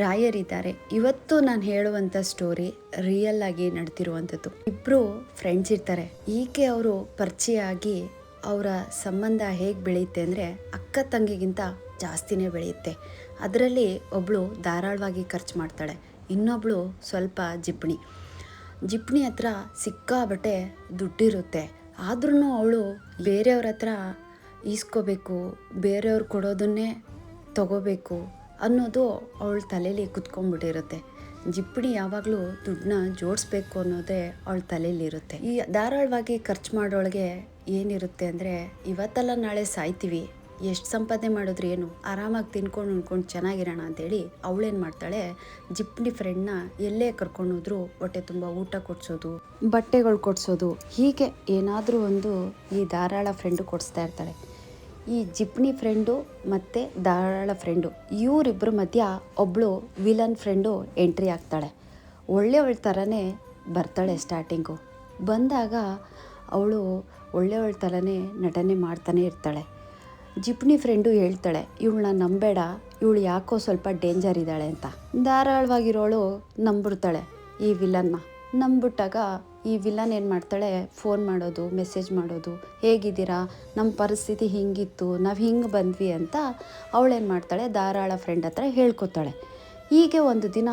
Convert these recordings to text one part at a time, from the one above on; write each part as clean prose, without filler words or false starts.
ರಾಯರಿದ್ದಾರೆ. ಇವತ್ತು ನಾನು ಹೇಳುವಂಥ ಸ್ಟೋರಿ ರಿಯಲ್ ಆಗಿ ನಡೆದಿರುವಂಥದ್ದು. ಇಬ್ಬರು ಫ್ರೆಂಡ್ಸ್ ಇರ್ತಾರೆ. ಈಕೆ ಅವರು ಪರಿಚಯ ಆಗಿ ಅವರ ಸಂಬಂಧ ಹೇಗೆ ಬೆಳೆಯುತ್ತೆ ಅಂದರೆ ಅಕ್ಕ ತಂಗಿಗಿಂತ ಜಾಸ್ತಿನೇ ಬೆಳೆಯುತ್ತೆ. ಅದರಲ್ಲಿ ಒಬ್ಬಳು ಧಾರಾಳವಾಗಿ ಖರ್ಚು ಮಾಡ್ತಾಳೆ, ಇನ್ನೊಬ್ಬಳು ಸ್ವಲ್ಪ ಜಿಪ್ಣಿ ಹತ್ರ ಸಿಕ್ಕಾಬಟ್ಟೆ ದುಡ್ಡಿರುತ್ತೆ. ಆದ್ರೂ ಅವಳು ಬೇರೆಯವ್ರ ಹತ್ರ ಈಸ್ಕೋಬೇಕು, ಬೇರೆಯವ್ರು ಕೊಡೋದನ್ನೇ ತಗೋಬೇಕು ಅನ್ನೋದು ಅವಳ ತಲೆಯಲ್ಲಿ ಕುತ್ಕೊಂಡ್ಬಿಟ್ಟಿರುತ್ತೆ. ಜಿಪ್ಪಣಿ ಯಾವಾಗಲೂ ದುಡ್ಡನ್ನ ಜೋಡಿಸ್ಬೇಕು ಅನ್ನೋದೇ ಅವಳ ತಲೆಯಲ್ಲಿರುತ್ತೆ. ಈ ಧಾರಾಳವಾಗಿ ಖರ್ಚು ಮಾಡೋಳಿಗೆ ಏನಿರುತ್ತೆ ಅಂದರೆ, ಇವತ್ತಲ್ಲ ನಾಳೆ ಸಾಯ್ತೀವಿ, ಎಷ್ಟು ಸಂಪಾದನೆ ಮಾಡಿದ್ರೆ ಏನು, ಆರಾಮಾಗಿ ತಿನ್ಕೊಂಡು ಉಣ್ಕೊಂಡು ಚೆನ್ನಾಗಿರೋಣ ಅಂತೇಳಿ ಅವಳೇನು ಮಾಡ್ತಾಳೆ, ಜಿಪ್ಪಣಿ ಫ್ರೆಂಡ್ನ ಎಲ್ಲೇ ಕರ್ಕೊಂಡು ಹೋದ್ರು ಹೊಟ್ಟೆ ತುಂಬ ಊಟ ಕೊಡಿಸೋದು, ಬಟ್ಟೆಗಳು ಕೊಡಿಸೋದು, ಹೀಗೆ ಏನಾದರೂ ಒಂದು ಈ ಧಾರಾಳ ಫ್ರೆಂಡು ಕೊಡಿಸ್ತಾ ಇರ್ತಾಳೆ. ಈ ಜಿಪ್ಪಣಿ ಫ್ರೆಂಡು ಮತ್ತು ಧಾರಾಳ ಫ್ರೆಂಡು ಇವರಿಬ್ಬರ ಮಧ್ಯ ಒಬ್ಬಳು ವಿಲನ್ ಫ್ರೆಂಡು ಎಂಟ್ರಿ ಆಗ್ತಾಳೆ. ಒಳ್ಳೆಯವಳ ಥರನೇ ಬರ್ತಾಳೆ. ಸ್ಟಾರ್ಟಿಂಗು ಬಂದಾಗ ಅವಳು ಒಳ್ಳೆಯವಳ ಥರನೇ ನಟನೆ ಮಾಡ್ತಾನೆ ಇರ್ತಾಳೆ. ಜಿಪ್ಪಣಿ ಫ್ರೆಂಡು ಹೇಳ್ತಾಳೆ, ಇವಳನ್ನ ನಂಬೇಡ, ಇವಳು ಯಾಕೋ ಸ್ವಲ್ಪ ಡೇಂಜರ್ ಇದ್ದಾಳೆ ಅಂತ. ಧಾರಾಳವಾಗಿರೋಳು ನಂಬಿಡ್ತಾಳೆ ಈ ವಿಲನ್ನ. ನಂಬಿಟ್ಟಾಗ ಈ ವಿಲನ್ ಏನು ಮಾಡ್ತಾಳೆ, ಫೋನ್ ಮಾಡೋದು, ಮೆಸೇಜ್ ಮಾಡೋದು, ಹೇಗಿದ್ದೀರಾ, ನಮ್ಮ ಪರಿಸ್ಥಿತಿ ಹಿಂಗಿತ್ತು, ನಾವು ಹಿಂಗೆ ಬಂದ್ವಿ ಅಂತ ಅವಳೇನು ಮಾಡ್ತಾಳೆ, ಧಾರಾಳ ಫ್ರೆಂಡ್ ಹತ್ರ ಹೇಳ್ಕೊತಾಳೆ. ಹೀಗೆ ಒಂದು ದಿನ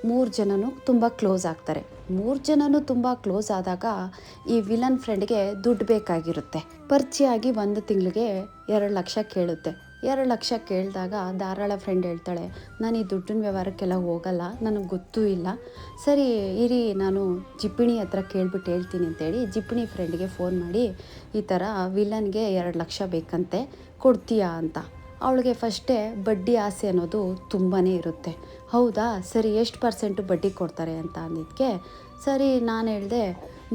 3 ಜನನೂ ತುಂಬ ಕ್ಲೋಸ್ ಆಗ್ತಾರೆ. 3 ಜನನೂ ತುಂಬ ಕ್ಲೋಸ್ ಆದಾಗ ಈ ವಿಲನ್ ಫ್ರೆಂಡ್ಗೆ ದುಡ್ಡು ಬೇಕಾಗಿರುತ್ತೆ. ಪರಿಚಯ ಆಗಿ 1 ತಿಂಗಳಿಗೆ 2 ಲಕ್ಷ ಕೇಳುತ್ತೆ. 2 ಲಕ್ಷ ಕೇಳಿದಾಗ ಧಾರಾಳ ಫ್ರೆಂಡ್ ಹೇಳ್ತಾಳೆ, ನಾನು ಈ ದುಡ್ಡಿನ ವ್ಯವಹಾರಕ್ಕೆಲ್ಲ ಹೋಗಲ್ಲ, ನನಗೆ ಗೊತ್ತೂ ಇಲ್ಲ, ಸರಿ ಇರಿ ನಾನು ಜಿಪ್ಪಣಿ ಹತ್ರ ಕೇಳ್ಬಿಟ್ಟು ಹೇಳ್ತೀನಿ ಅಂತೇಳಿ ಜಿಪ್ಪಣಿ ಫ್ರೆಂಡ್ಗೆ ಫೋನ್ ಮಾಡಿ, ಈ ಥರ ವಿಲನ್ಗೆ 2 ಲಕ್ಷ ಬೇಕಂತೆ, ಕೊಡ್ತೀಯಾ ಅಂತ. ಅವಳಿಗೆ ಫಸ್ಟೇ ಬಡ್ಡಿ ಆಸೆ ಅನ್ನೋದು ತುಂಬಾ ಇರುತ್ತೆ. ಹೌದಾ, ಸರಿ ಎಷ್ಟು % ಬಡ್ಡಿ ಕೊಡ್ತಾರೆ ಅಂತ ಅಂದಿದ್ದಕ್ಕೆ, ಸರಿ ನಾನು ಹೇಳಿದೆ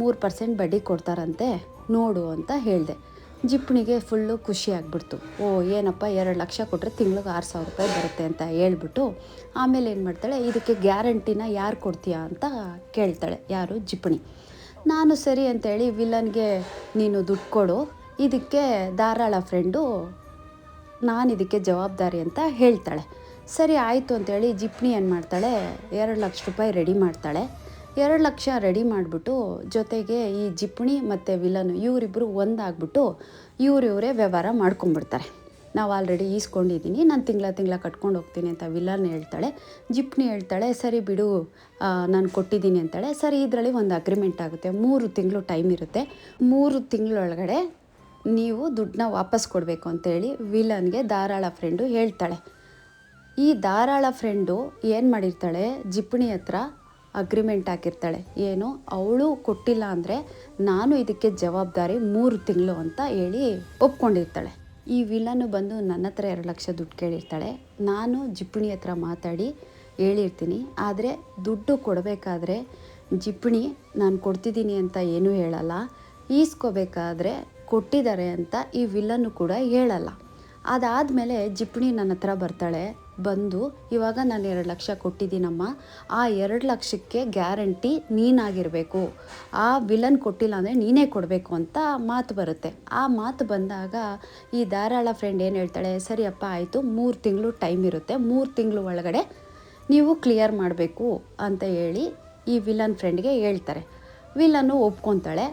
3% ಬಡ್ಡಿ ಕೊಡ್ತಾರಂತೆ ನೋಡು ಅಂತ ಹೇಳಿದೆ. ಜಿಪ್ಪಣಿಗೆ ಫುಲ್ಲು ಖುಷಿ ಆಗಿಬಿಡ್ತು. ಓ ಏನಪ್ಪ, 2 ಲಕ್ಷ ಕೊಟ್ಟರೆ ತಿಂಗ್ಳಿಗೆ 6,000 ರೂಪಾಯಿ ಬರುತ್ತೆ ಅಂತ ಹೇಳ್ಬಿಟ್ಟು ಆಮೇಲೆ ಏನು ಮಾಡ್ತಾಳೆ, ಇದಕ್ಕೆ ಗ್ಯಾರಂಟಿನ ಯಾರು ಕೊಡ್ತೀಯಾ ಅಂತ ಕೇಳ್ತಾಳೆ. ಯಾರು? ಜಿಪ್ಪಣಿ. ನಾನು ಸರಿ ಅಂತೇಳಿ ವಿಲನ್ಗೆ ನೀನು ದುಡ್ಡು ಕೊಡು, ಇದಕ್ಕೆ ಧಾರಾಳ ಫ್ರೆಂಡು ನಾನು ಇದಕ್ಕೆ ಜವಾಬ್ದಾರಿ ಅಂತ ಹೇಳ್ತಾಳೆ. ಸರಿ ಆಯಿತು ಅಂತೇಳಿ ಜಿಪ್ಪಣಿ ಏನು ಮಾಡ್ತಾಳೆ, 2 ಲಕ್ಷ ರೂಪಾಯಿ ರೆಡಿ ಮಾಡ್ತಾಳೆ. 2 ಲಕ್ಷ ರೆಡಿ ಮಾಡಿಬಿಟ್ಟು ಜೊತೆಗೆ ಈ ಜಿಪ್ಪಣಿ ಮತ್ತು ವಿಲನ್ ಇವರಿಬ್ಬರು ಒಂದಾಗ್ಬಿಟ್ಟು ಇವರೇ ವ್ಯವಹಾರ ಮಾಡ್ಕೊಂಡ್ಬಿಡ್ತಾರೆ. ನಾವು ಆಲ್ರೆಡಿ ಈಸ್ಕೊಂಡಿದ್ದೀನಿ, ನಾನು ತಿಂಗಳ ಕಟ್ಕೊಂಡು ಹೋಗ್ತೀನಿ ಅಂತ ವಿಲನ್ ಹೇಳ್ತಾಳೆ. ಜಿಪ್ಪಣಿ ಹೇಳ್ತಾಳೆ, ಸರಿ ಬಿಡು, ನಾನು ಕೊಟ್ಟಿದ್ದೀನಿ ಅಂತಾಳೆ. ಸರಿ, ಇದರಲ್ಲಿ ಒಂದು ಅಗ್ರಿಮೆಂಟ್ ಆಗುತ್ತೆ. 3 ತಿಂಗಳು ಟೈಮ್ ಇರುತ್ತೆ. 3 ತಿಂಗಳೊಳಗಡೆ ನೀವು ದುಡ್ಡನ್ನ ವಾಪಸ್ ಕೊಡಬೇಕು ಅಂತೇಳಿ ವಿಲನ್ಗೆ ಧಾರಾಳ ಫ್ರೆಂಡು ಹೇಳ್ತಾಳೆ. ಈ ಧಾರಾಳ ಫ್ರೆಂಡು ಏನು ಮಾಡಿರ್ತಾಳೆ, ಜಿಪ್ಪಣಿ ಹತ್ರ ಅಗ್ರಿಮೆಂಟ್ ಹಾಕಿರ್ತಾಳೆ. ಏನು, ಅವಳು ಕೊಟ್ಟಿಲ್ಲ ಅಂದರೆ ನಾನು ಇದಕ್ಕೆ ಜವಾಬ್ದಾರಿ 3 ತಿಂಗಳು ಅಂತ ಹೇಳಿ ಒಪ್ಕೊಂಡಿರ್ತಾಳೆ. ಈ ವಿಲನ್ನು ಬಂದು ನನ್ನ ಹತ್ರ 2 ಲಕ್ಷ ದುಡ್ಡು ಕೇಳಿರ್ತಾಳೆ. ನಾನು ಜಿಪ್ಪಣಿ ಹತ್ರ ಮಾತಾಡಿ ಹೇಳಿರ್ತೀನಿ, ಆದರೆ ದುಡ್ಡು ಕೊಡಬೇಕಾದ್ರೆ ಜಿಪ್ಪಣಿ ನಾನು ಕೊಡ್ತಿದ್ದೀನಿ ಅಂತ ಏನೂ ಹೇಳಲ್ಲ, ಈಸ್ಕೋಬೇಕಾದ್ರೆ ಕೊಟ್ಟಿದ್ದಾರೆ ಅಂತ ಈ ವಿಲನ್ನು ಕೂಡ ಹೇಳಲ್ಲ. ಅದಾದಮೇಲೆ ಜಿಪ್ಪಣಿ ನನ್ನ ಹತ್ರ ಬರ್ತಾಳೆ. ಬಂದು, ಇವಾಗ ನಾನು 2 ಲಕ್ಷ ಕೊಟ್ಟಿದ್ದೀನಮ್ಮ, ಆ 2 ಲಕ್ಷಕ್ಕೆ ಗ್ಯಾರಂಟಿ ನೀನಾಗಿರಬೇಕು, ಆ ವಿಲನ್ ಕೊಟ್ಟಿಲ್ಲ ಅಂದರೆ ನೀನೇ ಕೊಡಬೇಕು ಅಂತ ಮಾತು ಬರುತ್ತೆ. ಆ ಮಾತು ಬಂದಾಗ ಈ ಧಾರಾಳ ಫ್ರೆಂಡ್ ಏನು ಹೇಳ್ತಾಳೆ, ಸರಿಯಪ್ಪ ಆಯಿತು, 3 ತಿಂಗಳು ಟೈಮ್ ಇರುತ್ತೆ, 3 ತಿಂಗಳು ಒಳಗಡೆ ನೀವು ಕ್ಲಿಯರ್ ಮಾಡಬೇಕು ಅಂತ ಹೇಳಿ ಈ ವಿಲನ್ ಫ್ರೆಂಡ್ಗೆ ಹೇಳ್ತಾರೆ. ವಿಲನ್ನು ಒಪ್ಕೊತಾಳೆ.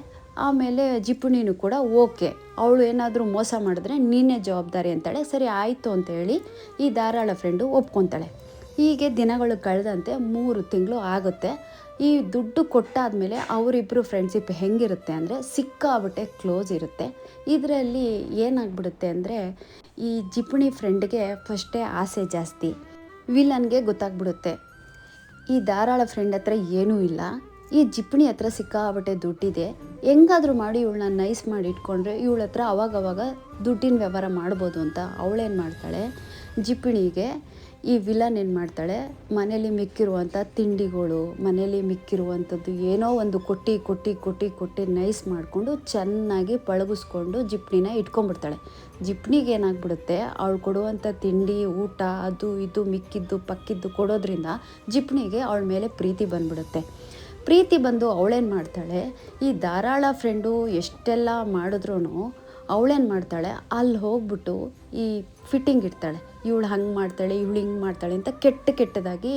ಆಮೇಲೆ ಜಿಪ್ಪಣಿನೂ ಕೂಡ ಓಕೆ, ಅವಳು ಏನಾದರೂ ಮೋಸ ಮಾಡಿದ್ರೆ ನೀನೇ ಜವಾಬ್ದಾರಿ ಅಂತಾಳೆ. ಸರಿ ಆಯಿತು ಅಂತೇಳಿ ಈ ಧಾರಾಳ ಫ್ರೆಂಡು ಒಪ್ಕೊತಾಳೆ. ಹೀಗೆ ದಿನಗಳು ಕಳೆದಂತೆ 3 ತಿಂಗಳು ಆಗುತ್ತೆ. ಈ ದುಡ್ಡು ಕೊಟ್ಟಾದಮೇಲೆ ಅವರಿಬ್ಬರು ಫ್ರೆಂಡ್ಶಿಪ್ ಹೆಂಗಿರುತ್ತೆ ಅಂದರೆ ಸಿಕ್ಕಾಬಿಟ್ಟೆ ಕ್ಲೋಸ್ ಇರುತ್ತೆ. ಇದರಲ್ಲಿ ಏನಾಗ್ಬಿಡುತ್ತೆ ಅಂದರೆ, ಈ ಜಿಪ್ಪಣಿ ಫ್ರೆಂಡ್ಗೆ ಫಸ್ಟೇ ಆಸೆ ಜಾಸ್ತಿ. ವಿಲನ್ಗೆ ಗೊತ್ತಾಗ್ಬಿಡುತ್ತೆ ಈ ಧಾರಾಳ ಫ್ರೆಂಡ್ ಹತ್ರ ಏನೂ ಇಲ್ಲ, ಈ ಜಿಪ್ಪಣಿ ಹತ್ರ ಸಿಕ್ಕಾಬಟ್ಟೆ ದುಡ್ಡಿದೆ, ಹೆಂಗಾದರೂ ಮಾಡಿ ಇವಳನ್ನ ನೈಸ್ ಮಾಡಿ ಇಟ್ಕೊಂಡ್ರೆ ಇವಳ ಹತ್ರ ಅವಾಗವಾಗ ದುಡ್ಡಿನ ವ್ಯವಹಾರ ಮಾಡ್ಬೋದು ಅಂತ ಅವಳೇನು ಮಾಡ್ತಾಳೆ, ಜಿಪ್ಪಣಿಗೆ ಈ ವಿಲನ್ ಏನು ಮಾಡ್ತಾಳೆ, ಮನೇಲಿ ಮಿಕ್ಕಿರುವಂಥ ತಿಂಡಿಗಳು, ಮನೇಲಿ ಮಿಕ್ಕಿರುವಂಥದ್ದು ಏನೋ ಒಂದು ಕೊಟ್ಟು ನೈಸ್ ಮಾಡಿಕೊಂಡು ಚೆನ್ನಾಗಿ ಪಳಗಿಸ್ಕೊಂಡು ಜಿಪ್ಪಣಿನ ಇಟ್ಕೊಂಡ್ಬಿಡ್ತಾಳೆ. ಜಿಪ್ಪಣಿಗೆ ಏನಾಗ್ಬಿಡುತ್ತೆ, ಅವಳು ಕೊಡುವಂಥ ತಿಂಡಿ, ಊಟ, ಅದು ಇದು ಮಿಕ್ಕಿದ್ದು ಪಕ್ಕಿದ್ದು ಕೊಡೋದ್ರಿಂದ ಜಿಪ್ಪಣಿಗೆ ಅವಳ ಮೇಲೆ ಪ್ರೀತಿ ಬಂದ್ಬಿಡುತ್ತೆ. ಪ್ರೀತಿ ಬಂದು ಅವಳೇನು ಮಾಡ್ತಾಳೆ, ಈ ಧಾರಾಳ ಫ್ರೆಂಡು ಎಷ್ಟೆಲ್ಲ ಮಾಡಿದ್ರೂ ಅವಳೇನು ಮಾಡ್ತಾಳೆ, ಅಲ್ಲಿ ಹೋಗ್ಬಿಟ್ಟು ಈ ಫಿಟ್ಟಿಂಗ್ ಇಡ್ತಾಳೆ, ಇವಳು ಹಂಗೆ ಮಾಡ್ತಾಳೆ, ಇವಳು ಹಿಂಗೆ ಮಾಡ್ತಾಳೆ ಅಂತ ಕೆಟ್ಟದಾಗಿ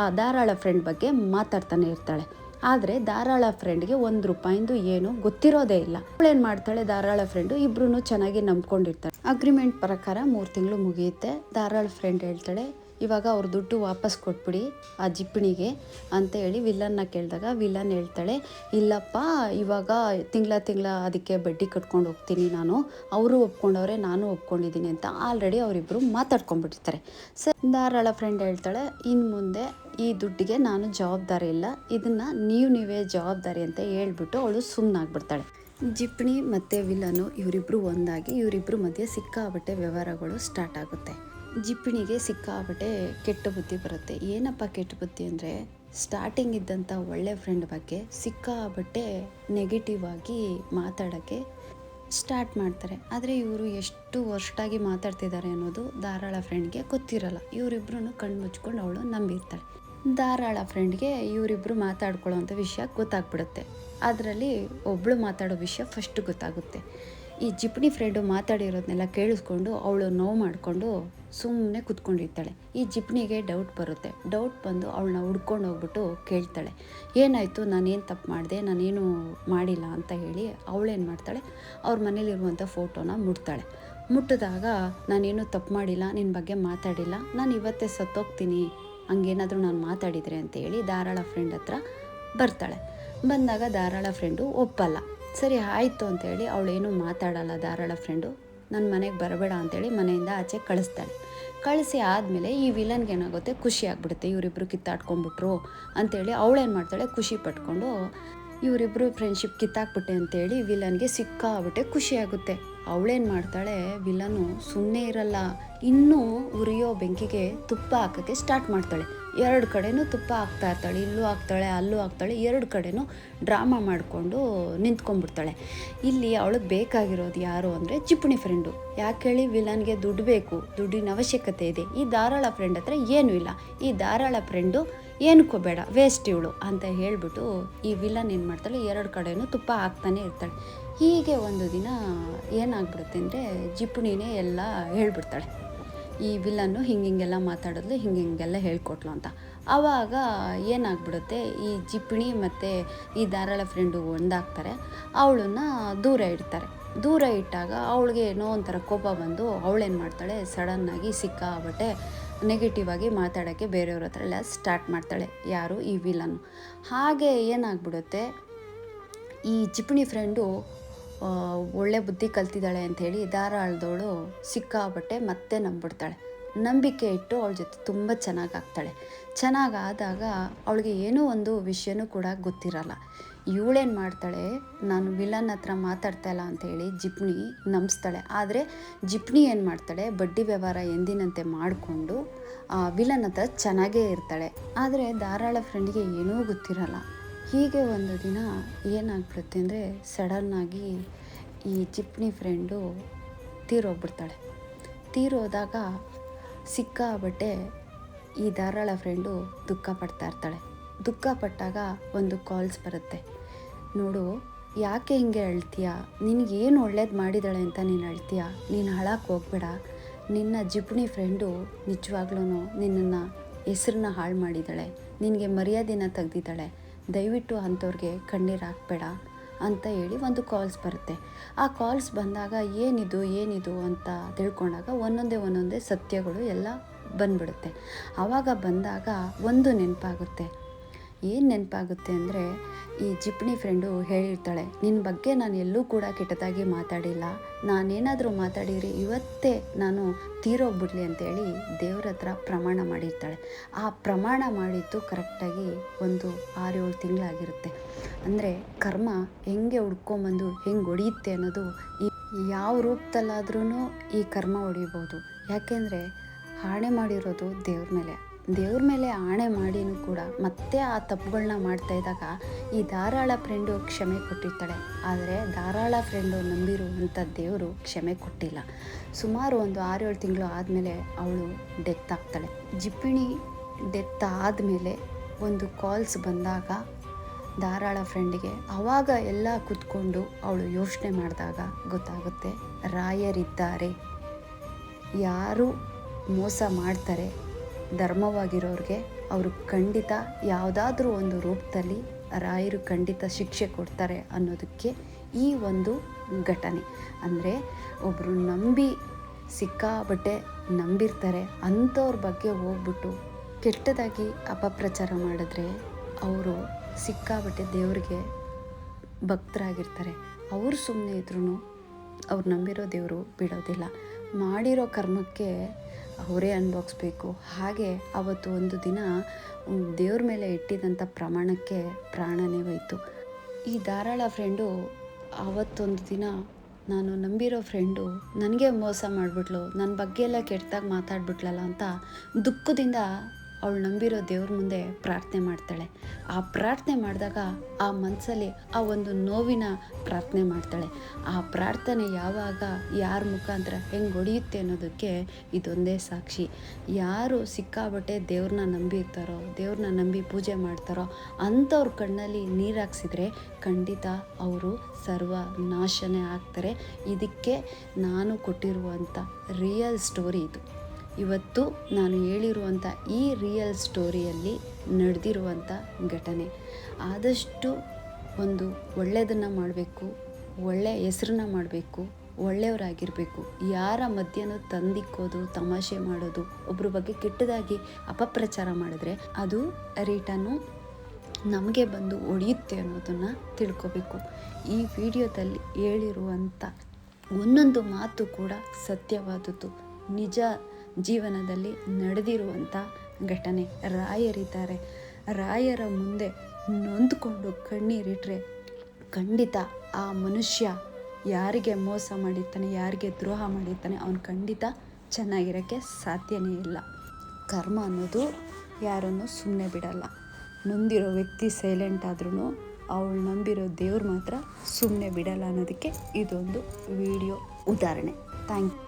ಆ ಧಾರಾಳ ಫ್ರೆಂಡ್ ಬಗ್ಗೆ ಮಾತಾಡ್ತಾನೆ ಇರ್ತಾಳೆ. ಆದರೆ ಧಾರಾಳ ಫ್ರೆಂಡ್ಗೆ 1 ರೂಪಾಯಿಂದು ಏನು ಗೊತ್ತಿರೋದೇ ಇಲ್ಲ. ಅವಳೇನು ಮಾಡ್ತಾಳೆ, ಧಾರಾಳ ಫ್ರೆಂಡು ಇಬ್ರು ಚೆನ್ನಾಗಿ ನಂಬ್ಕೊಂಡಿರ್ತಾಳೆ. ಅಗ್ರಿಮೆಂಟ್ ಪ್ರಕಾರ 3 ತಿಂಗಳು ಮುಗಿಯುತ್ತೆ. ಧಾರಾಳ ಫ್ರೆಂಡ್ ಹೇಳ್ತಾಳೆ, ಇವಾಗ ಅವ್ರ ದುಡ್ಡು ವಾಪಸ್ ಕೊಟ್ಬಿಡಿ ಆ ಜಿಪ್ಪಣಿಗೆ ಅಂತ ಹೇಳಿ ವಿಲನ್ನ ಕೇಳಿದಾಗ ವಿಲನ್ ಹೇಳ್ತಾಳೆ, ಇಲ್ಲಪ್ಪ ಇವಾಗ ತಿಂಗಳ ಅದಕ್ಕೆ ಬಡ್ಡಿ ಕಟ್ಕೊಂಡು ಹೋಗ್ತೀನಿ ನಾನು, ಅವರು ಒಪ್ಕೊಂಡವ್ರೆ ನಾನು ಒಪ್ಕೊಂಡಿದ್ದೀನಿ ಅಂತ ಆಲ್ರೆಡಿ ಅವರಿಬ್ಬರು ಮಾತಾಡ್ಕೊಂಡ್ಬಿಟ್ಟಿರ್ತಾರೆ. ಧಾರಾಳ ಫ್ರೆಂಡ್ ಹೇಳ್ತಾಳೆ, ಇನ್ನು ಮುಂದೆ ಈ ದುಡ್ಡಿಗೆ ನಾನು ಜವಾಬ್ದಾರಿ ಇಲ್ಲ, ಇದನ್ನು ನೀವೇ ಜವಾಬ್ದಾರಿ ಅಂತ ಹೇಳ್ಬಿಟ್ಟು ಅವಳು ಸುಮ್ಮನಾಗ್ಬಿಡ್ತಾಳೆ. ಜಿಪ್ಪಣಿ ಮತ್ತು ವಿಲನು ಇವರಿಬ್ಬರು ಒಂದಾಗಿ ಇವರಿಬ್ಬರು ಮಧ್ಯೆ ಸಿಕ್ಕಾಬಟ್ಟೆ ವ್ಯವಹಾರಗಳು ಸ್ಟಾರ್ಟ್ ಆಗುತ್ತೆ. ಜಿಪ್ಪಣಿಗೆ ಸಿಕ್ಕಾಬಟ್ಟೆ ಕೆಟ್ಟ ಬುದ್ಧಿ ಬರುತ್ತೆ. ಏನಪ್ಪ ಕೆಟ್ಟ ಬುದ್ಧಿ ಅಂದರೆ, ಸ್ಟಾರ್ಟಿಂಗ್ ಇದ್ದಂಥ ಒಳ್ಳೆ ಫ್ರೆಂಡ್ ಬಗ್ಗೆ ಸಿಕ್ಕಾಬಟ್ಟೆ ನೆಗೆಟಿವ್ ಆಗಿ ಮಾತಾಡೋಕ್ಕೆ ಸ್ಟಾರ್ಟ್ ಮಾಡ್ತಾರೆ. ಆದರೆ ಇವರು ಎಷ್ಟು ವರ್ಷಾಗಿ ಮಾತಾಡ್ತಿದ್ದಾರೆ ಅನ್ನೋದು ಧಾರಾಳ ಫ್ರೆಂಡ್ಗೆ ಗೊತ್ತಿರಲ್ಲ. ಇವರಿಬ್ರು ಕಣ್ಣು ಮುಚ್ಕೊಂಡು ಅವಳು ನಂಬಿರ್ತಾಳೆ. ಧಾರಾಳ ಫ್ರೆಂಡ್ಗೆ ಇವರಿಬ್ಬರು ಮಾತಾಡ್ಕೊಳ್ಳೋವಂಥ ವಿಷಯ ಗೊತ್ತಾಗ್ಬಿಡುತ್ತೆ. ಅದರಲ್ಲಿ ಒಬ್ಬಳು ಮಾತಾಡೋ ವಿಷಯ ಫಸ್ಟ್ ಗೊತ್ತಾಗುತ್ತೆ. ಈ ಜಿಪ್ಪಣಿ ಫ್ರೆಂಡು ಮಾತಾಡಿರೋದನ್ನೆಲ್ಲ ಕೇಳಿಸ್ಕೊಂಡು ಅವಳು ನೋವು ಮಾಡಿಕೊಂಡು ಸುಮ್ಮನೆ ಕೂತ್ಕೊಂಡಿರ್ತಾಳೆ. ಈ ಜಿಪ್ಪಣಿಗೆ ಡೌಟ್ ಬರುತ್ತೆ. ಡೌಟ್ ಬಂದು ಅವಳನ್ನ ಹುಡ್ಕೊಂಡು ಹೋಗ್ಬಿಟ್ಟು ಕೇಳ್ತಾಳೆ, ಏನಾಯಿತು, ನಾನೇನು ತಪ್ಪು ಮಾಡಿದೆ, ನಾನೇನು ಮಾಡಿಲ್ಲ ಅಂತ ಹೇಳಿ ಅವಳೇನು ಮಾಡ್ತಾಳೆ, ಅವ್ರ ಮನೇಲಿರುವಂಥ ಫೋಟೋನ ಮುಟ್ತಾಳೆ. ಮುಟ್ಟಿದಾಗ ನಾನೇನು ತಪ್ಪು ಮಾಡಿಲ್ಲ, ನಿನ್ನ ಬಗ್ಗೆ ಮಾತಾಡಿಲ್ಲ, ನಾನು ಇವತ್ತೇ ಸತ್ತೋಗ್ತೀನಿ ಹಂಗೇನಾದರೂ ನಾನು ಮಾತಾಡಿದರೆ ಅಂತೇಳಿ ಧಾರಾಳ ಫ್ರೆಂಡ್ ಹತ್ರ ಬರ್ತಾಳೆ. ಬಂದಾಗ ಧಾರಾಳ ಫ್ರೆಂಡು ಒಪ್ಪಲ್ಲ. ಸರಿ ಆಯಿತು ಅಂತೇಳಿ ಅವಳೇನು ಮಾತಾಡಲ್ಲ. ಧಾರಾಳ ಫ್ರೆಂಡು ನನ್ನ ಮನೆಗೆ ಬರಬೇಡ ಅಂತೇಳಿ ಮನೆಯಿಂದ ಆಚೆ ಕಳಿಸ್ತಾಳೆ. ಕಳಿಸಿ ಆದಮೇಲೆ ಈ ವಿಲನ್ಗೆ ಏನಾಗುತ್ತೆ, ಖುಷಿ ಆಗ್ಬಿಡುತ್ತೆ, ಇವರಿಬ್ಬರು ಕಿತ್ತಾಡ್ಕೊಂಡ್ಬಿಟ್ರು ಅಂತೇಳಿ ಅವಳೇನು ಮಾಡ್ತಾಳೆ, ಖುಷಿ ಪಟ್ಕೊಂಡು ಇವರಿಬ್ಬರು ಫ್ರೆಂಡ್ಶಿಪ್ ಕಿತ್ತಾಕ್ಬಿಟ್ಟೆ ಅಂತೇಳಿ ವಿಲನ್ಗೆ ಸಿಕ್ಕಾಬಿಟ್ಟೆ ಖುಷಿ ಆಗುತ್ತೆ. ಅವಳೇನು ಮಾಡ್ತಾಳೆ, ವಿಲನು ಸುಮ್ಮನೆ ಇರಲ್ಲ, ಇನ್ನೂ ಉರಿಯೋ ಬೆಂಕಿಗೆ ತುಪ್ಪ ಹಾಕೋಕ್ಕೆ ಸ್ಟಾರ್ಟ್ ಮಾಡ್ತಾಳೆ. 2 ಕಡೆನೂ ತುಪ್ಪ ಹಾಕ್ತಾ ಇರ್ತಾಳೆ, ಇಲ್ಲೂ ಹಾಕ್ತಾಳೆ ಅಲ್ಲೂ ಹಾಕ್ತಾಳೆ, 2 ಕಡೆನೂ ಡ್ರಾಮಾ ಮಾಡಿಕೊಂಡು ನಿಂತ್ಕೊಂಡ್ಬಿಡ್ತಾಳೆ. ಇಲ್ಲಿ ಅವಳಿಗೆ ಬೇಕಾಗಿರೋದು ಯಾರು ಅಂದರೆ ಜಿಪ್ಪಣಿ ಫ್ರೆಂಡು. ಯಾಕೆ ಹೇಳಿ, ವಿಲನ್ಗೆ ದುಡ್ಡು ಬೇಕು, ದುಡ್ಡಿನ ಅವಶ್ಯಕತೆ ಇದೆ. ಈ ಧಾರಾಳ ಫ್ರೆಂಡ್ ಹತ್ರ ಏನೂ ಇಲ್ಲ. ಈ ಧಾರಾಳ ಫ್ರೆಂಡು ಏನಕ್ಕೂ ಬೇಡ, ವೇಸ್ಟ್ ಇವಳು ಅಂತ ಹೇಳಿಬಿಟ್ಟು ಈ ವಿಲನ್ ಏನು ಮಾಡ್ತಾಳೆ, 2 ಕಡೆನೂ ತುಪ್ಪ ಹಾಕ್ತಾನೆ ಇರ್ತಾಳೆ. ಹೀಗೆ ಒಂದು ದಿನ ಏನಾಗ್ಬಿಡುತ್ತೆ ಅಂದರೆ ಜಿಪ್ಪಣಿನೇ ಎಲ್ಲ ಹೇಳ್ಬಿಡ್ತಾಳೆ, ಈ ವಿಲನ್ನು ಹಿಂಗೆಲ್ಲ ಮಾತಾಡಿದ್ಲು, ಹಿಂಗೆಲ್ಲ ಹೇಳ್ಕೊಟ್ಲು ಅಂತ. ಆವಾಗ ಏನಾಗ್ಬಿಡುತ್ತೆ, ಈ ಜಿಪ್ಪಣಿ ಮತ್ತು ಈ ಧಾರಾಳ ಫ್ರೆಂಡು ಒಂದಾಗ್ತಾರೆ. ಅವಳನ್ನ ದೂರ ಇಡ್ತಾರೆ. ದೂರ ಇಟ್ಟಾಗ ಅವಳಿಗೆ ಏನೋ ಒಂಥರ ಕೋಪ ಬಂದು ಅವಳೇನು ಮಾಡ್ತಾಳೆ, ಸಡನ್ನಾಗಿ ಸಿಕ್ಕಾಬಟ್ಟೆ ನೆಗೆಟಿವ್ ಆಗಿ ಮಾತಾಡೋಕ್ಕೆ ಬೇರೆಯವ್ರ ಹತ್ರ ಎಲ್ಲ ಸ್ಟಾರ್ಟ್ ಮಾಡ್ತಾಳೆ. ಯಾರು, ಈ ವಿಲನ್ನು. ಹಾಗೆ ಏನಾಗ್ಬಿಡುತ್ತೆ, ಈ ಜಿಪ್ಪಣಿ ಫ್ರೆಂಡು ಒಳ್ಳೆ ಬುದ್ಧಿ ಕಲ್ತಿದ್ದಾಳೆ ಅಂಥೇಳಿ ಧಾರಾಳದವಳು ಸಿಕ್ಕಾಬಟ್ಟೆ ಮತ್ತೆ ನಂಬಿಡ್ತಾಳೆ. ನಂಬಿಕೆ ಇಟ್ಟು ಅವಳ ಜೊತೆ ತುಂಬ ಚೆನ್ನಾಗಾಗ್ತಾಳೆ. ಚೆನ್ನಾಗಾದಾಗ ಅವಳಿಗೆ ಏನೋ ಒಂದು ವಿಷಯನೂ ಕೂಡ ಗೊತ್ತಿರಲ್ಲ. ಇವಳೇನು ಮಾಡ್ತಾಳೆ, ನಾನು ವಿಲನ್ ಹತ್ರ ಮಾತಾಡ್ತಾ ಇಲ್ಲ ಅಂಥೇಳಿ ಜಿಪ್ಪಣಿ ನಂಬಿಸ್ತಾಳೆ. ಆದರೆ ಜಿಪ್ಪಣಿ ಏನು ಮಾಡ್ತಾಳೆ, ಬಡ್ಡಿ ವ್ಯವಹಾರ ಎಂದಿನಂತೆ ಮಾಡಿಕೊಂಡು ವಿಲನ್ ಹತ್ರ ಚೆನ್ನಾಗೇ ಇರ್ತಾಳೆ. ಆದರೆ ಧಾರಾಳ ಫ್ರೆಂಡಿಗೆ ಏನೂ ಗೊತ್ತಿರಲ್ಲ. ಹೀಗೆ ಒಂದು ದಿನ ಏನಾಗ್ಬಿಡುತ್ತೆ ಅಂದರೆ, ಸಡನ್ನಾಗಿ ಈ ಜಿಪ್ಪಣಿ ಫ್ರೆಂಡು ತೀರೋಗ್ಬಿಡ್ತಾಳೆ. ತೀರೋದಾಗ ಸಿಕ್ಕಾಬಟ್ಟೆ ಈ ಧಾರಾಳ ಫ್ರೆಂಡು ದುಃಖ ಪಡ್ತಾ ಇರ್ತಾಳೆ. ದುಃಖ ಪಟ್ಟಾಗ ಒಂದು ಕಾಲ್ಸ್ ಬರುತ್ತೆ, ನೋಡು ಯಾಕೆ ಹಿಂಗೆ ಅಳ್ತೀಯ, ನಿನಗೇನು ಒಳ್ಳೇದು ಮಾಡಿದಾಳೆ ಅಂತ ನೀನು ಅಳ್ತೀಯ, ನೀನು ಅಳಕ್ಕೆ ಹೋಗ್ಬೇಡ, ನಿನ್ನ ಜಿಪ್ಪಣಿ ಫ್ರೆಂಡು ನಿಜವಾಗ್ಲೂ ನಿನ್ನನ್ನು ಹೆಸ್ರನ್ನ ಹಾಳು ಮಾಡಿದ್ದಾಳೆ, ನಿನಗೆ ಮರ್ಯಾದೆನ ತೆಗ್ದಿದ್ದಾಳೆ, ದಯವಿಟ್ಟು ಅಂಥವ್ರಿಗೆ ಕಣ್ಣೀರು ಹಾಕಬೇಡ ಅಂತ ಹೇಳಿ ಒಂದು ಕಾಲ್ಸ್ ಬರುತ್ತೆ. ಆ ಕಾಲ್ಸ್ ಬಂದಾಗ ಏನಿದು ಅಂತ ತಿಳ್ಕೊಂಡಾಗ ಒಂದೊಂದೇ ಸತ್ಯಗಳು ಎಲ್ಲ ಬಂದ್ಬಿಡುತ್ತೆ. ಆವಾಗ ಬಂದಾಗ ಒಂದು ನೆನಪಾಗುತ್ತೆ. ಏನು ನೆನಪಾಗುತ್ತೆ ಅಂದರೆ, ಈ ಜಿಪ್ಪಣಿ ಫ್ರೆಂಡು ಹೇಳಿರ್ತಾಳೆ, ನಿನ್ನ ಬಗ್ಗೆ ನಾನು ಎಲ್ಲೂ ಕೂಡ ಕೆಟ್ಟದಾಗಿ ಮಾತಾಡಿಲ್ಲ, ನಾನೇನಾದರೂ ಮಾತಾಡಿದರೆ ಇವತ್ತೇ ನಾನು ತೀರೋಗ್ಬಿಡ್ಲಿ ಅಂತೇಳಿ ದೇವ್ರ ಹತ್ರ ಪ್ರಮಾಣ ಮಾಡಿರ್ತಾಳೆ. ಆ ಪ್ರಮಾಣ ಮಾಡಿದ್ದು ಕರೆಕ್ಟಾಗಿ ಒಂದು 6-7 ತಿಂಗಳಾಗಿರುತ್ತೆ. ಅಂದರೆ ಕರ್ಮ ಹೆಂಗೆ ಹುಡ್ಕೊಂಬಂದು ಹೆಂಗೆ ಹೊಡೆಯುತ್ತೆ ಅನ್ನೋದು, ಯಾವ ರೂಪದಲ್ಲಾದ್ರೂ ಈ ಕರ್ಮ ಹೊಡಿಬೋದು. ಯಾಕೆಂದರೆ ಆಣೆ ಮಾಡಿರೋದು ದೇವ್ರ ಮೇಲೆ ಆಣೆ ಮಾಡಿನೂ ಕೂಡ ಮತ್ತೆ ಆ ತಪ್ಪುಗಳನ್ನ ಮಾಡ್ತಾ ಇದ್ದಾಗ ಈ ಧಾರಾಳ ಫ್ರೆಂಡು ಕ್ಷಮೆ ಕೊಟ್ಟಿರ್ತಾಳೆ. ಆದರೆ ಧಾರಾಳ ಫ್ರೆಂಡು ನಂಬಿರುವಂಥ ದೇವರು ಕ್ಷಮೆ ಕೊಟ್ಟಿಲ್ಲ. ಸುಮಾರು ಒಂದು 6-7 ತಿಂಗಳು ಆದಮೇಲೆ ಅವಳು ಡೆತ್ ಆಗ್ತಾಳೆ. ಜಿಪ್ಪಣಿ ಡೆತ್ ಆದಮೇಲೆ ಒಂದು ಕಾಲ್ಸ್ ಬಂದಾಗ ಧಾರಾಳ ಫ್ರೆಂಡಿಗೆ. ಆವಾಗ ಎಲ್ಲ ಕೂತ್ಕೊಂಡು ಅವಳು ಯೋಚನೆ ಮಾಡಿದಾಗ ಗೊತ್ತಾಗುತ್ತೆ, ರಾಯರಿದ್ದಾರೆ, ಯಾರು ಮೋಸ ಮಾಡ್ತಾರೆ ಧರ್ಮವಾಗಿರೋರಿಗೆ ಅವರು ಖಂಡಿತ ಯಾವುದಾದ್ರೂ ಒಂದು ರೂಪದಲ್ಲಿ ರಾಯರು ಖಂಡಿತ ಶಿಕ್ಷೆ ಕೊಡ್ತಾರೆ ಅನ್ನೋದಕ್ಕೆ ಈ ಒಂದು ಘಟನೆ. ಅಂದರೆ ಒಬ್ಬರು ನಂಬಿ ಸಿಕ್ಕಾಬಟ್ಟೆ ನಂಬಿರ್ತಾರೆ ಅಂಥವ್ರ ಬಗ್ಗೆ ಹೋಗ್ಬಿಟ್ಟು ಕೆಟ್ಟದಾಗಿ ಅಪಪ್ರಚಾರ ಮಾಡಿದ್ರೆ ಅವರು ಸಿಕ್ಕಾಬಟ್ಟೆ ದೇವ್ರಿಗೆ ಭಕ್ತರಾಗಿರ್ತಾರೆ. ಅವರು ಸುಮ್ಮನೆ ಇದ್ರೂ ಅವ್ರು ನಂಬಿರೋ ದೇವರು ಬಿಡೋದಿಲ್ಲ. ಮಾಡಿರೋ ಕರ್ಮಕ್ಕೆ ಅವರೇ ಅನುಭವಿಸ್ಬೇಕು. ಹಾಗೆ ಅವತ್ತು ಒಂದು ದಿನ ದೇವ್ರ ಮೇಲೆ ಇಟ್ಟಿದ್ದಂಥ ಪ್ರಮಾಣಕ್ಕೆ ಪ್ರಾಣನೇ ಹೋಯಿತು. ಈ ಧಾರಾಳ ಫ್ರೆಂಡು ಆವತ್ತೊಂದು ದಿನ, ನಾನು ನಂಬಿರೋ ಫ್ರೆಂಡು ನನಗೆ ಮೋಸ ಮಾಡಿಬಿಟ್ಲು, ನನ್ನ ಬಗ್ಗೆ ಎಲ್ಲ ಕೆಟ್ಟದಾಗಿ ಮಾತಾಡ್ಬಿಟ್ಲಲ್ಲ ಅಂತ ದುಃಖದಿಂದ ಅವಳು ನಂಬಿರೋ ದೇವ್ರ ಮುಂದೆ ಪ್ರಾರ್ಥನೆ ಮಾಡ್ತಾಳೆ. ಆ ಪ್ರಾರ್ಥನೆ ಮಾಡಿದಾಗ ಆ ಮನಸ್ಸಲ್ಲಿ ಆ ಒಂದು ನೋವಿನ ಪ್ರಾರ್ಥನೆ ಮಾಡ್ತಾಳೆ. ಆ ಪ್ರಾರ್ಥನೆ ಯಾವಾಗ ಯಾರ ಮುಖಾಂತರ ಹೆಂಗೆ ಹೊಡೆಯುತ್ತೆ ಅನ್ನೋದಕ್ಕೆ ಇದೊಂದೇ ಸಾಕ್ಷಿ. ಯಾರು ಸಿಕ್ಕಾಬಟ್ಟೆ ದೇವ್ರನ್ನ ನಂಬಿರ್ತಾರೋ, ದೇವ್ರನ್ನ ನಂಬಿ ಪೂಜೆ ಮಾಡ್ತಾರೋ ಅಂಥವ್ರ ಕಣ್ಣಲ್ಲಿ ನೀರು ಹಾಕ್ಸಿದ್ರೆ ಖಂಡಿತ ಅವರು ಸರ್ವ ನಾಶನೇ ಆಗ್ತಾರೆ. ಇದಕ್ಕೆ ನಾನು ಕೊಟ್ಟಿರುವಂಥ ರಿಯಲ್ ಸ್ಟೋರಿ ಇದು. ಇವತ್ತು ನಾನು ಹೇಳಿರುವಂಥ ಈ ರಿಯಲ್ ಸ್ಟೋರಿಯಲ್ಲಿ ನಡೆದಿರುವಂಥ ಘಟನೆ. ಆದಷ್ಟು ಒಂದು ಒಳ್ಳೆಯದನ್ನು ಮಾಡಬೇಕು, ಒಳ್ಳೆಯ ಹೆಸರನ್ನ ಮಾಡಬೇಕು, ಒಳ್ಳೆಯವರಾಗಿರಬೇಕು. ಯಾರ ಮಧ್ಯನೂ ತಂದಿಕ್ಕೋದು, ತಮಾಷೆ ಮಾಡೋದು, ಒಬ್ಬರ ಬಗ್ಗೆ ಕೆಟ್ಟದಾಗಿ ಅಪಪ್ರಚಾರ ಮಾಡಿದ್ರೆ ಅದು ರಿಟರ್ನು ನಮಗೆ ಬಂದು ಹೊಡೆಯುತ್ತೆ ಅನ್ನೋದನ್ನು ತಿಳ್ಕೊಬೇಕು. ಈ ವಿಡಿಯೋದಲ್ಲಿ ಹೇಳಿರುವಂಥ ಒಂದೊಂದು ಮಾತು ಕೂಡ ಸತ್ಯವಾದದ್ದು, ನಿಜ ಜೀವನದಲ್ಲಿ ನಡೆದಿರುವಂಥ ಘಟನೆ. ರಾಯರಿದ್ದಾರೆ, ರಾಯರ ಮುಂದೆ ನೊಂದ್ಕೊಂಡು ಕಣ್ಣೀರಿಟ್ರೆ ಖಂಡಿತ ಆ ಮನುಷ್ಯ ಯಾರಿಗೆ ಮೋಸ ಮಾಡಿರ್ತಾನೆ, ಯಾರಿಗೆ ದ್ರೋಹ ಮಾಡಿರ್ತಾನೆ ಅವನು ಖಂಡಿತ ಚೆನ್ನಾಗಿರೋಕ್ಕೆ ಸಾಧ್ಯನೇ ಇಲ್ಲ. ಕರ್ಮ ಅನ್ನೋದು ಯಾರನ್ನು ಸುಮ್ಮನೆ ಬಿಡಲ್ಲ. ನೊಂದಿರೋ ವ್ಯಕ್ತಿ ಸೈಲೆಂಟ್ ಆದ್ರೂ ಅವಳು ನಂಬಿರೋ ದೇವ್ರು ಮಾತ್ರ ಸುಮ್ಮನೆ ಬಿಡಲ್ಲ ಅನ್ನೋದಕ್ಕೆ ಇದೊಂದು ವಿಡಿಯೋ ಉದಾಹರಣೆ.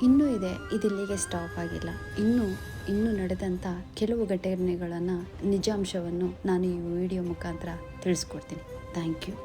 ಇನ್ನೂ ಇದೆ, ಇದಿಲ್ಲಿಗೆ ಸ್ಟಾಪ್ ಆಗಿಲ್ಲ. ಇನ್ನೂ ನಡೆದಂಥ ಕೆಲವು ಘಟನೆಗಳನ್ನು, ನಿಜಾಂಶವನ್ನು ನಾನು ಈ ವಿಡಿಯೋ ಮುಖಾಂತರ ತಿಳಿಸ್ಕೊಡ್ತೀನಿ. Thank you.